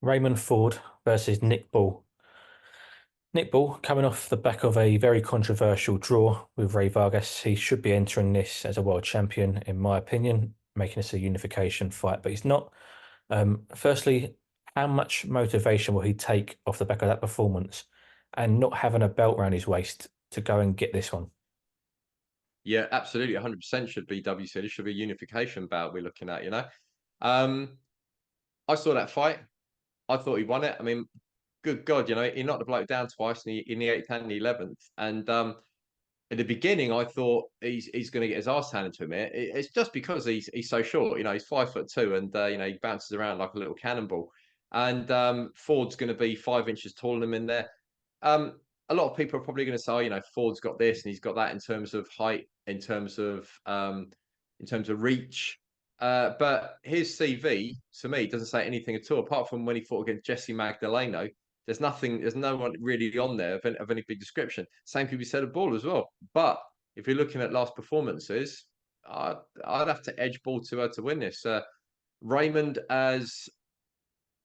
Raymond Ford versus Nick Ball. Nick Ball coming off the back of a very controversial draw with Ray Vargas. He should be entering this as a world champion, in my opinion, making this a unification fight, but he's not. Firstly, how much motivation will he take off the back of that performance and not having a belt around his waist to go and get this one? Yeah, absolutely. 100% should be WC. It should be a unification bout we're looking at, Um, I saw that fight. I thought he won it. I mean, good God, he knocked the bloke down twice in the eighth and the 11th. And at the beginning, I thought he's going to get his arse handed to him here. It's just because he's so short. He's 5'2", and he bounces around like a little cannonball. And Ford's going to be 5 inches taller than him in there. A lot of people are probably going to say, oh, Ford's got this and he's got that in terms of height, in terms of reach. But his CV to me doesn't say anything at all, apart from when he fought against Jesse Magdaleno. There's nothing. There's no one really on there of any big description. Same could be said of Ball as well. But if you're looking at last performances, I'd have to edge Ball to win this. Raymond, as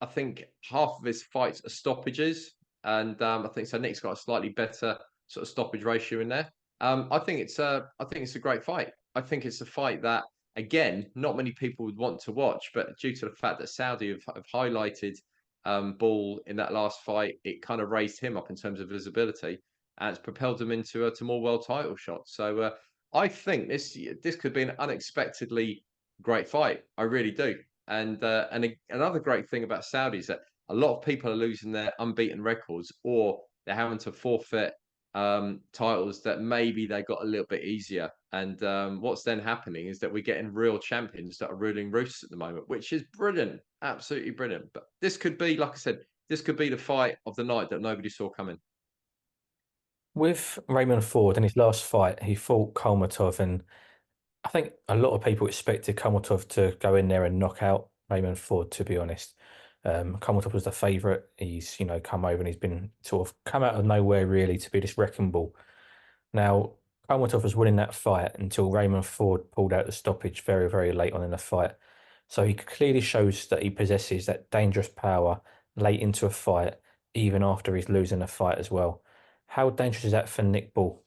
I think half of his fights are stoppages, and I think so. Nick's got a slightly better sort of stoppage ratio in there. I think it's a great fight. I think it's a fight that, again, not many people would want to watch, but due to the fact that Saudi have highlighted Ball in that last fight, it kind of raised him up in terms of visibility, and it's propelled him into to more world title shots. So I think this could be an unexpectedly great fight. I really do. And another great thing about Saudi is that a lot of people are losing their unbeaten records, or they're having to forfeit titles that maybe they got a little bit easier. And what's then happening is that we're getting real champions that are ruling roosts at the moment, which is brilliant, absolutely brilliant. But this could be, like I said, this could be the fight of the night that nobody saw coming. With Raymond Ford in his last fight, he fought Kolmatov, and I think a lot of people expected Kolmatov to go in there and knock out Raymond Ford, to be honest. Kolmatov was the favourite. He's, come over and he's been sort of come out of nowhere really to be this wrecking ball. Now, Kolmatov was winning that fight until Raymond Ford pulled out the stoppage very, very late on in the fight. So he clearly shows that he possesses that dangerous power late into a fight, even after he's losing a fight as well. How dangerous is that for Nick Ball?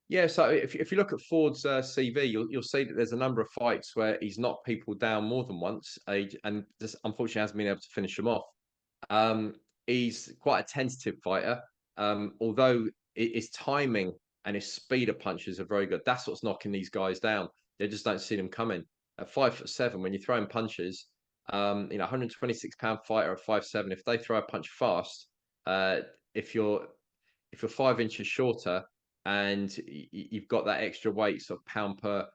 Yeah, so if you look at Ford's CV, you'll see that there's a number of fights where he's knocked people down more than once, and just unfortunately hasn't been able to finish them off. Um, he's quite a tentative fighter, although his timing and his speed of punches are very good. That's what's knocking these guys down. They just don't see them coming. At 5'7", when you're throwing punches, 126-pound fighter at 5'7", if they throw a punch fast, if you're 5 inches shorter and you've got that extra weight, sort of pound per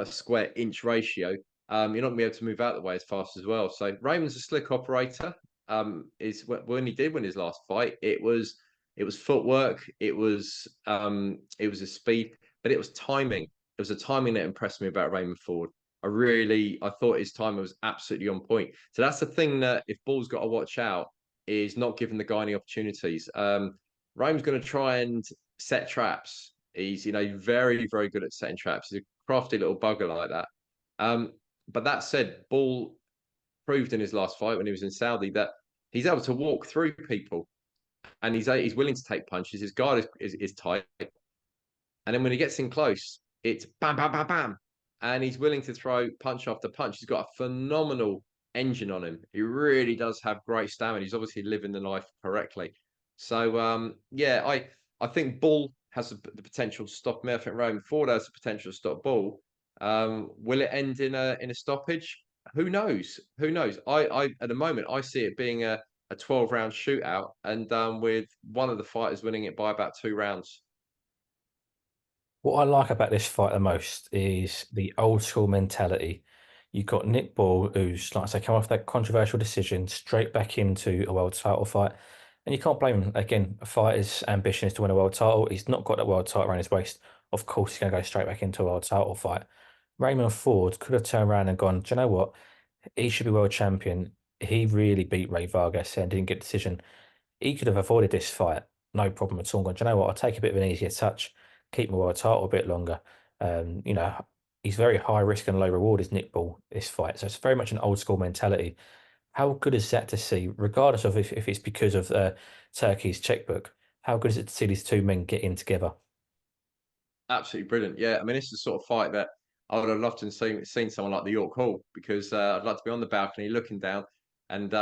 square inch ratio, you're not gonna be able to move out the way as fast as well. So Raymond's a slick operator. Is when he did win his last fight, it was footwork, it was a speed, but it was timing. It was the timing that impressed me about Raymond Ford. I thought his timing was absolutely on point. So that's the thing that if Ball's got to watch out is not giving the guy any opportunities. Raymond's going to try and set traps. He's very very good at setting traps. He's a crafty little bugger like that. But that said, Ball proved in his last fight when he was in Saudi that he's able to walk through people and he's willing to take punches. His guard is tight, and then when he gets in close, it's bam bam bam bam, and he's willing to throw punch after punch. He's got a phenomenal engine on him. He really does have great stamina. He's obviously living the life correctly. So yeah, I think Ball has the potential to stop him. I think Roman Ford has the potential to stop Ball. Will it end in a stoppage? Who knows? Who knows? I at the moment I see it being a 12-round shootout, and with one of the fighters winning it by about 2 rounds. What I like about this fight the most is the old school mentality. You've got Nick Ball, who's, like I say, come off that controversial decision straight back into a world title fight. And you can't blame him. Again, a fighter's ambition is to win a world title. He's not got that world title around his waist. Of course, he's going to go straight back into a world title fight. Raymond Ford could have turned around and gone, do you know what? He should be world champion. He really beat Ray Vargas and didn't get a decision. He could have avoided this fight, no problem at all. Gone, do you know what? I'll take a bit of an easier touch, keep my world title a bit longer. You know, he's very high risk and low reward, is Nick Ball, this fight. So it's very much an old school mentality. How good is that to see, regardless of if it's because of Turkey's checkbook? How good is it to see these two men get in together? Absolutely brilliant. Yeah, I mean, this is the sort of fight that I would have loved to have seen someone like the York Hall, because I'd like to be on the balcony looking down. And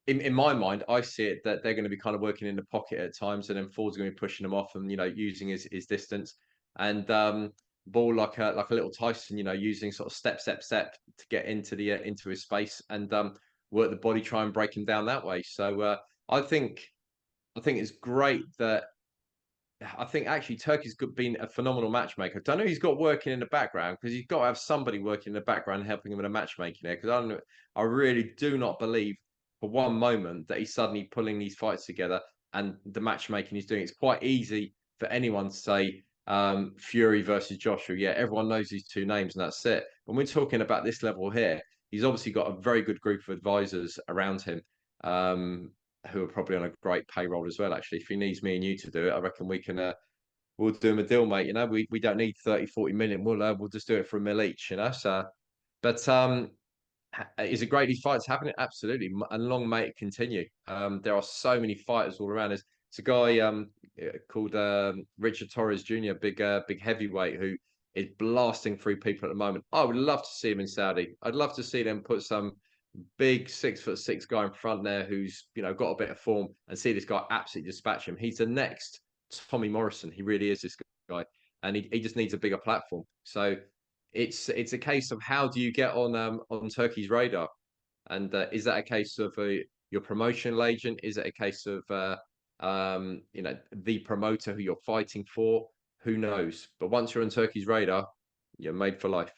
in my mind, I see it that they're going to be kind of working in the pocket at times, and then Ford's going to be pushing them off and using his distance, and Ball like a little Tyson, using sort of step to get into the into his space, and work the body, try and break him down that way. So I think I think it's great that I think actually been a phenomenal matchmaker. I don't know he's got working in the background, because he's got to have somebody working in the background helping him with the matchmaking there. Because I really do not believe for one moment that he's suddenly pulling these fights together and the matchmaking he's doing. It's quite easy for anyone to say Fury versus Joshua. Yeah, everyone knows these two names and that's it. When we're talking about this level here, he's obviously got a very good group of advisors around him. Um, who are probably on a great payroll as well. Actually, if he needs me and you to do it, I reckon we can. We'll do him a deal, mate. We don't need 30, 40 million. We'll just do it for a mil each. So, but is it great these fights happening? Absolutely, and long may it continue. There are so many fighters all around. There's a guy called Richard Torres Jr., big heavyweight, who is blasting through people at the moment. I would love to see him in Saudi. I'd love to see them put some big 6'6" guy in front there who's got a bit of form, and see this guy absolutely dispatch him. He's the next Tommy Morrison. He really is, this guy, and he just needs a bigger platform. So it's a case of how do you get on Turkey's radar, and is that a case of your promotional agent? Is it a case of the promoter who you're fighting for? Who knows? But once you're on Turkey's radar, you're made for life.